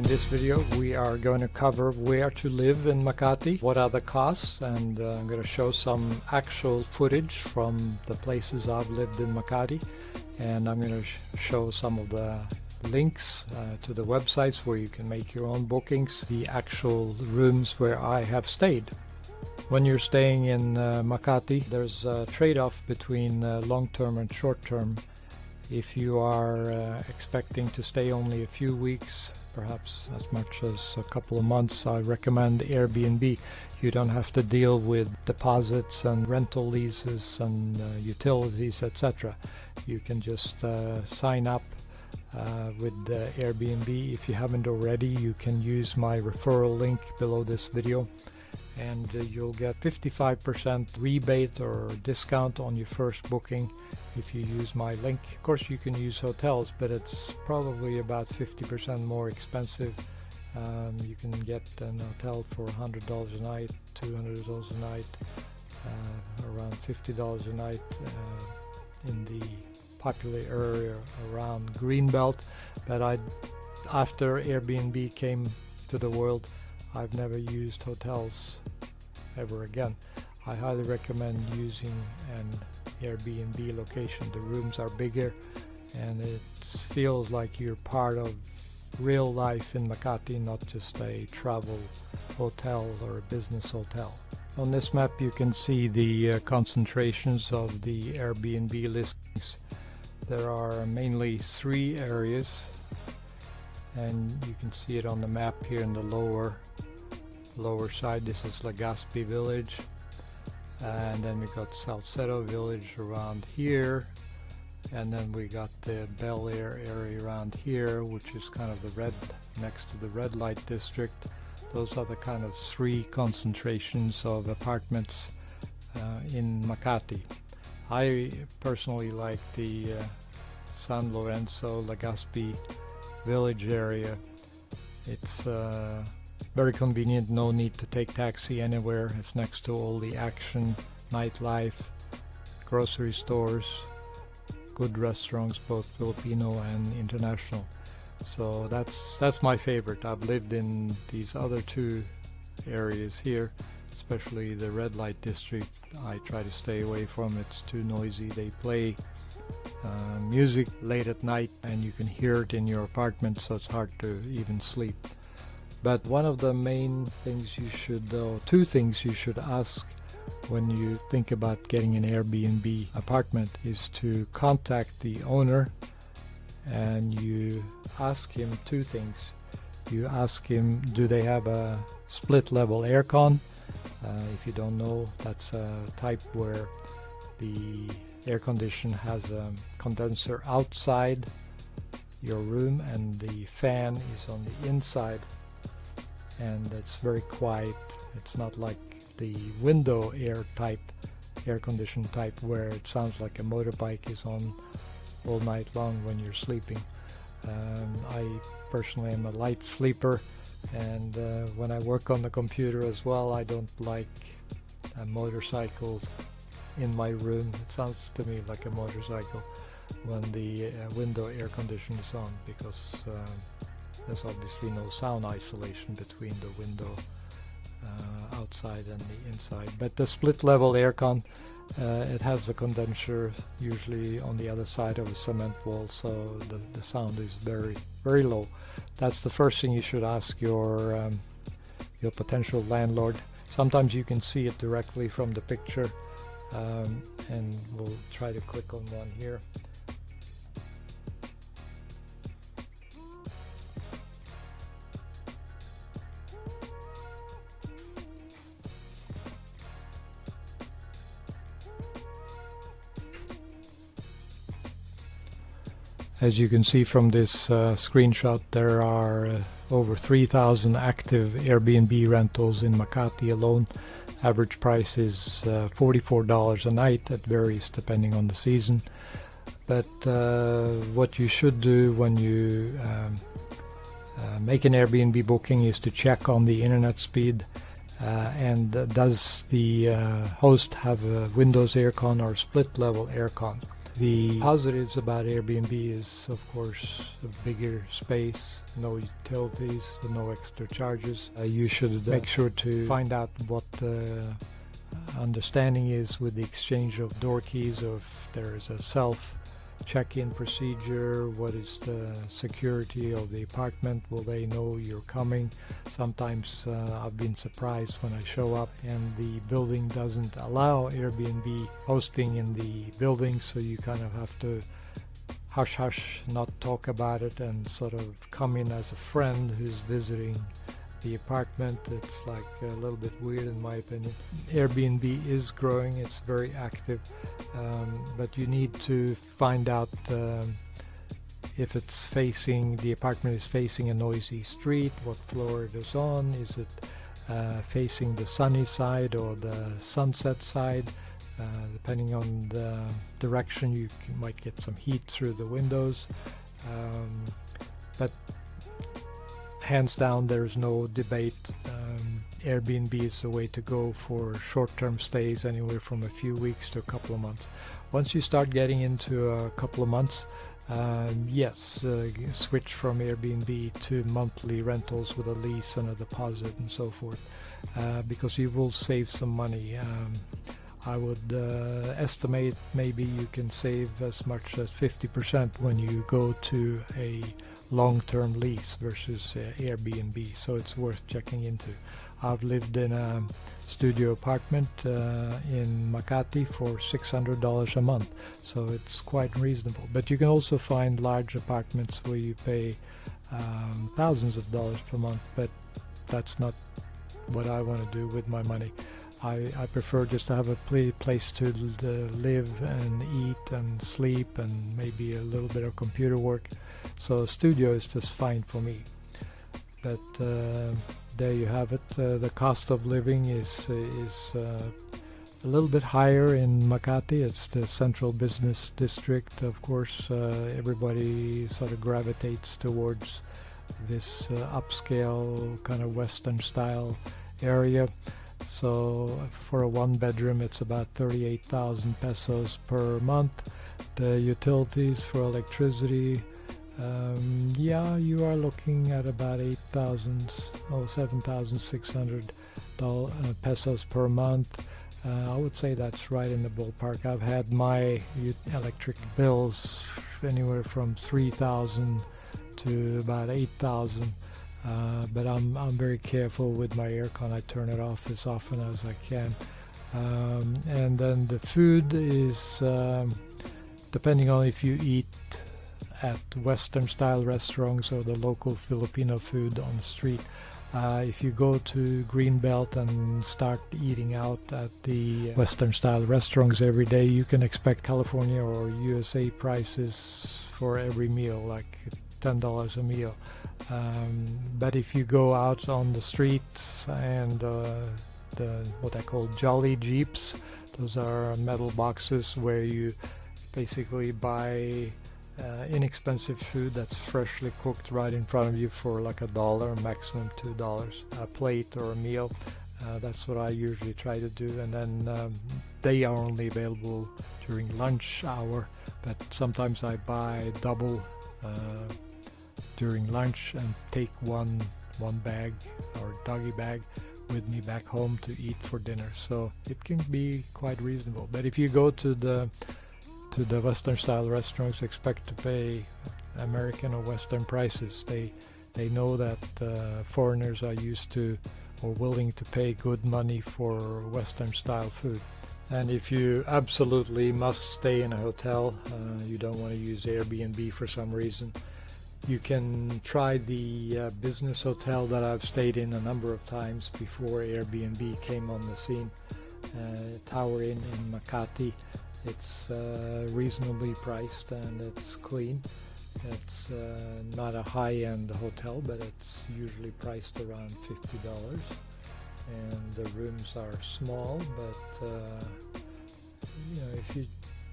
this video we are going to cover where to live in Makati, what are the costs, and I'm going to show some actual footage from the places I've lived in Makati, and I'm going to show some of the links to the websites where you can make your own bookings, the actual rooms where I have stayed. When you're staying in Makati, there's a trade-off between long-term and short-term. If you are expecting to stay only a few weeks, perhaps as much as a couple of months, I recommend Airbnb. You don't have to deal with deposits and rental leases and utilities, etc. You can just sign up with Airbnb. If you haven't already, you can use my referral link below this video, and you'll get 55% rebate or discount on your first booking if you use my link. Of course, you can use hotels, but it's probably about 50% more expensive. You can get an hotel for $100 a night, $200 a night, around $50 a night in the popular area around Greenbelt. But after Airbnb came to the world, I've never used hotels ever again. I highly recommend using an Airbnb location. The rooms are bigger and it feels like you're part of real life in Makati, not just a travel hotel or a business hotel. On this map you can see the concentrations of the Airbnb listings. There are mainly 3 areas, and you can see it on the map here in the lower side. This is Legazpi Village, and then we got Salcedo Village around here, and then we got the Bel Air area around here, which is kind of the red, next to the red light district. Those are the kind of 3 concentrations of apartments in Makati. I personally like the San Lorenzo Legazpi Village area. It's very convenient, no need to take taxi anywhere. It's next to all the action, nightlife, grocery stores, good restaurants, both Filipino and international. So that's my favorite. I've lived in these other 2 areas here, especially the red light district. I try to stay away from. It's too noisy. They play music late at night and you can hear it in your apartment, so it's hard to even sleep. But one of the main things you should, 2 things you should ask when you think about getting an Airbnb apartment is to contact the owner, and you ask him 2 things. You ask him, do they have a split level aircon? If you don't know, that's a type where the air condition has a condenser outside your room and the fan is on the inside, and it's very quiet. It's not like the window air condition type where it sounds like a motorbike is on all night long when you're sleeping. I personally am a light sleeper, and when I work on the computer as well, I don't like motorcycles in my room. It sounds to me like a motorcycle when the window air condition is on, because there's obviously no sound isolation between the window outside and the inside. But the split level aircon, it has the condenser usually on the other side of a cement wall, so the sound is very, very low. That's the first thing you should ask your potential landlord. Sometimes you can see it directly from the picture, and we'll try to click on one here. As you can see from this screenshot, there are over 3,000 active Airbnb rentals in Makati alone. Average price is $44 a night. It varies depending on the season. But what you should do when you make an Airbnb booking is to check on the internet speed, and does the host have a Windows aircon or split level aircon. The positives about Airbnb is, of course, a bigger space, no utilities, no extra charges. You should make sure to find out what the understanding is with the exchange of door keys, or if there is a self check-in procedure, what is the security of the apartment, will they know you're coming. Sometimes I've been surprised when I show up and the building doesn't allow Airbnb hosting in the building, so you kind of have to hush hush, not talk about it, and sort of come in as a friend who's visiting the apartment. It's like a little bit weird in my opinion. Airbnb is growing, it's very active, but you need to find out if the apartment is facing a noisy street, what floor it is on, is it facing the sunny side or the sunset side. Depending on the direction, you might get some heat through the windows, but hands down, there's no debate. Airbnb is the way to go for short-term stays, anywhere from a few weeks to a couple of months. Once you start getting into a couple of months, switch from Airbnb to monthly rentals with a lease and a deposit and so forth, because you will save some money. I would estimate maybe you can save as much as 50% when you go to a long-term lease versus Airbnb, so it's worth checking into. I've lived in a studio apartment in Makati for $600 a month, so it's quite reasonable. But you can also find large apartments where you pay thousands of dollars per month, but that's not what I want to do with my money. I prefer just to have a place to live and eat and sleep and maybe a little bit of computer work. So a studio is just fine for me. But there you have it. The cost of living is a little bit higher in Makati. It's the central business district. Of course, everybody sort of gravitates towards this upscale kind of Western style area. So for a one bedroom, it's about 38,000 pesos per month. The utilities for electricity, you are looking at about 7,600 pesos per month. I would say that's right in the ballpark. I've had my electric bills anywhere from 3,000 to about 8,000. But I'm very careful with my aircon. I turn it off as often as I can. And then the food is, depending on if you eat at Western style restaurants or the local Filipino food on the street. If you go to Greenbelt and start eating out at the Western style restaurants every day, you can expect California or USA prices for every meal, like $10 a meal. But if you go out on the streets and what I call jolly jeeps, those are metal boxes where you basically buy inexpensive food that's freshly cooked right in front of you for like $1, maximum $2 a plate or a meal. That's what I usually try to do, and then they are only available during lunch hour, but sometimes I buy double during lunch and take one bag or doggy bag with me back home to eat for dinner. So it can be quite reasonable. But if you go to the Western style restaurants, expect to pay American or Western prices. They know that foreigners are used to or willing to pay good money for Western style food. And if you absolutely must stay in a hotel, you don't want to use Airbnb for some reason, you can try the business hotel that I've stayed in a number of times before Airbnb came on the scene, Tower Inn in Makati. It's reasonably priced and it's clean. It's not a high-end hotel, but it's usually priced around $50. And the rooms are small, but if you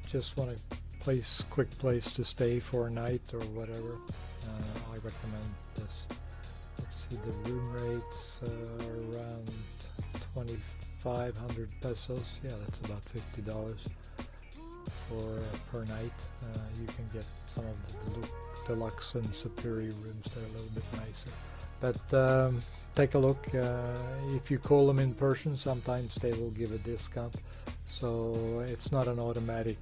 just want a quick place to stay for a night or whatever, I recommend this. Let's see, the room rates are around 2,500 pesos. Yeah, that's about $50. for per night. You can get some of the deluxe and superior rooms. They're a little bit nicer. But take a look. If you call them in person, sometimes they will give a discount. So it's not an automatic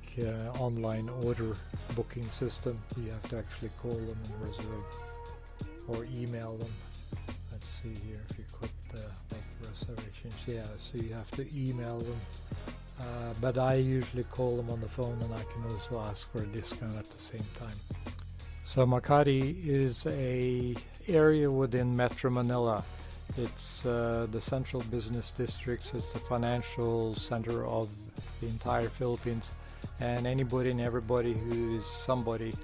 online order booking system. You have to actually call them and reserve or email them. Let's see here, if you click the make reservations, yeah, so you have to email them. But I usually call them on the phone, and I can also ask for a discount at the same time. So Makati is a area within Metro Manila. It's the central business district. It's the financial center of the entire Philippines, and anybody and everybody who is somebody,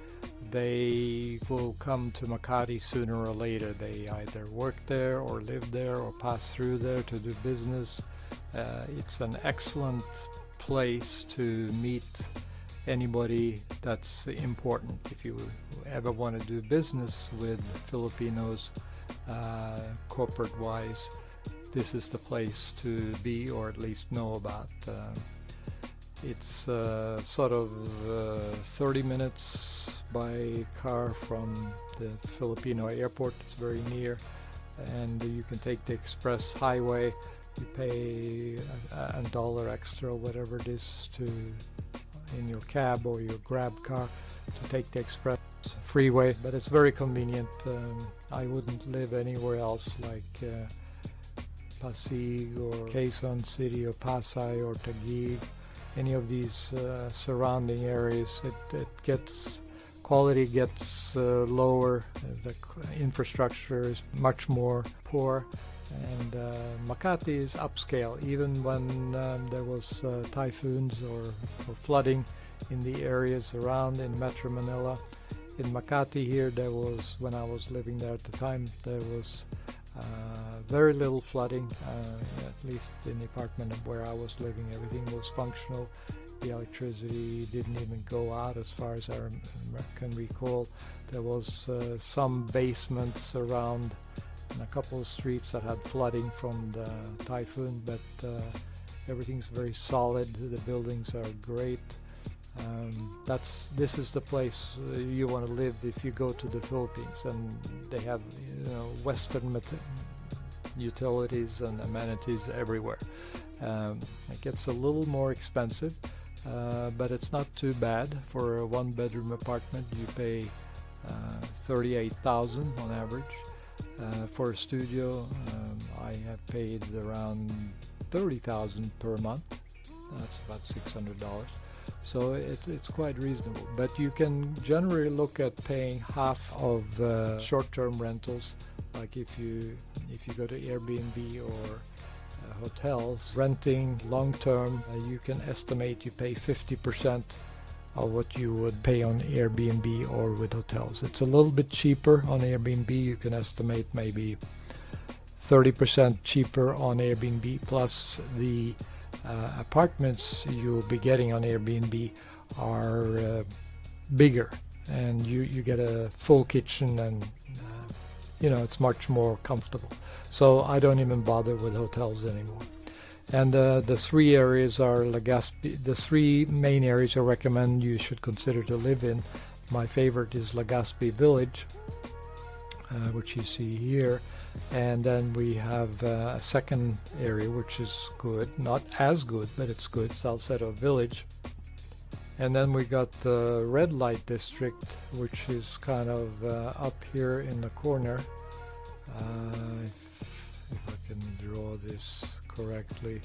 they will come to Makati sooner or later. They either work there or live there or pass through there to do business. It's an excellent place to meet anybody that's important. If you ever want to do business with Filipinos, corporate wise, this is the place to be, or at least know about. It's sort of 30 minutes by car from the Filipino airport. It's very near, and you can take the express highway. You pay $1 extra, whatever it is, to in your cab or your grab car to take the express freeway, but it's very convenient. I wouldn't live anywhere else like Pasig or Quezon City or Pasay or Taguig, any of these surrounding areas. Quality gets lower, the infrastructure is much more poor, and Makati is upscale. Even when there was typhoons or flooding in the areas around in Metro Manila, in Makati here, there was, when I was living there at the time, there was very little flooding, at least in the apartment where I was living. Everything was functional. The electricity didn't even go out as far as I can recall. There was some basements around and a couple of streets that had flooding from the typhoon, but everything's very solid. The buildings are great. This is the place you want to live if you go to the Philippines, and they have, Western utilities and amenities everywhere. It gets a little more expensive, but it's not too bad. For a one-bedroom apartment, you pay $38,000 on average. For a studio, I have paid around $30,000 per month. That's about $600. So it's quite reasonable. But you can generally look at paying half of short-term rentals. Like if you go to Airbnb or hotels, renting long-term, you can estimate you pay 50% of what you would pay on Airbnb or with hotels. It's a little bit cheaper on Airbnb. You can estimate maybe 30% cheaper on Airbnb, plus the apartments you'll be getting on Airbnb are bigger, and you get a full kitchen, and it's much more comfortable. So I don't even bother with hotels anymore. And the three areas are Legazpi. The three main areas I recommend you should consider to live in. My favorite is Legazpi Village, which you see here. And then we have a second area which is good, not as good, but it's good, Salcedo Village. And then we got the red light district, which is kind of up here in the corner. If I can draw this correctly,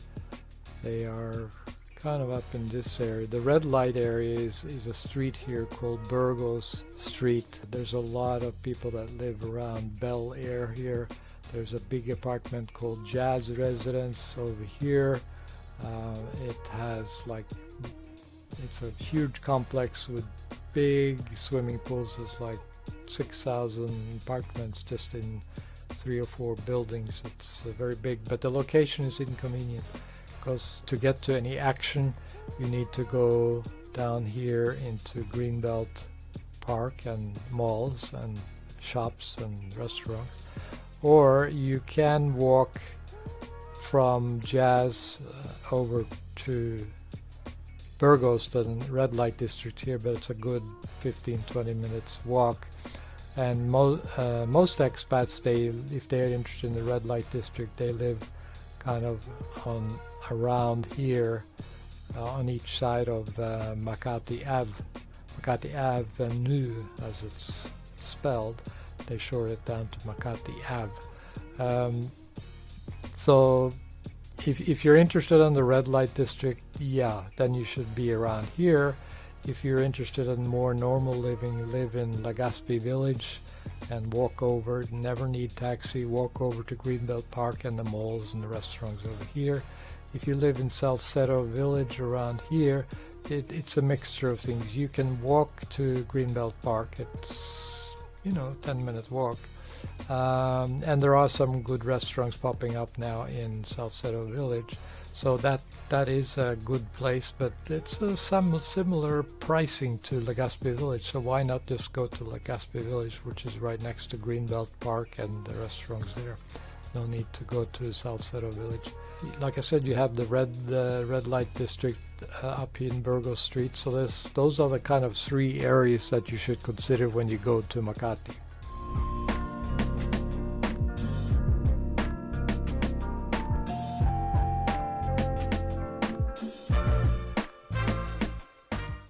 they are kind of up in this area. The red light area is a street here called Burgos Street. There's a lot of people that live around Bel Air here. There's a big apartment called Jazz Residence over here. It has it's a huge complex with big swimming pools. There's like 6,000 apartments just in 3 or 4 buildings. It's very big, but the location is inconvenient because to get to any action, you need to go down here into Greenbelt Park and malls and shops and restaurants, or you can walk from Jazz over to Burgos, the red light district here, but it's a good 15-20 minutes walk. And most expats, if they're interested in the red light district, they live kind of around here on each side of Makati Avenue, as it's spelled. They short it down to Makati Ave. So if you're interested in the red light district, yeah, then you should be around here. If you're interested in more normal living, live in Legazpi Village and walk over, never need taxi, walk over to Greenbelt Park and the malls and the restaurants over here. If you live in Salcedo Village around here, it's a mixture of things. You can walk to Greenbelt Park. It's 10-minute walk. And there are some good restaurants popping up now in Salcedo Village. So that is a good place, but it's some similar pricing to Legazpi Village. So why not just go to Legazpi Village, which is right next to Greenbelt Park and the restaurants there. No need to go to Salcedo Village. Like I said, you have the red light district up in Burgos Street. So those are the kind of three areas that you should consider when you go to Makati.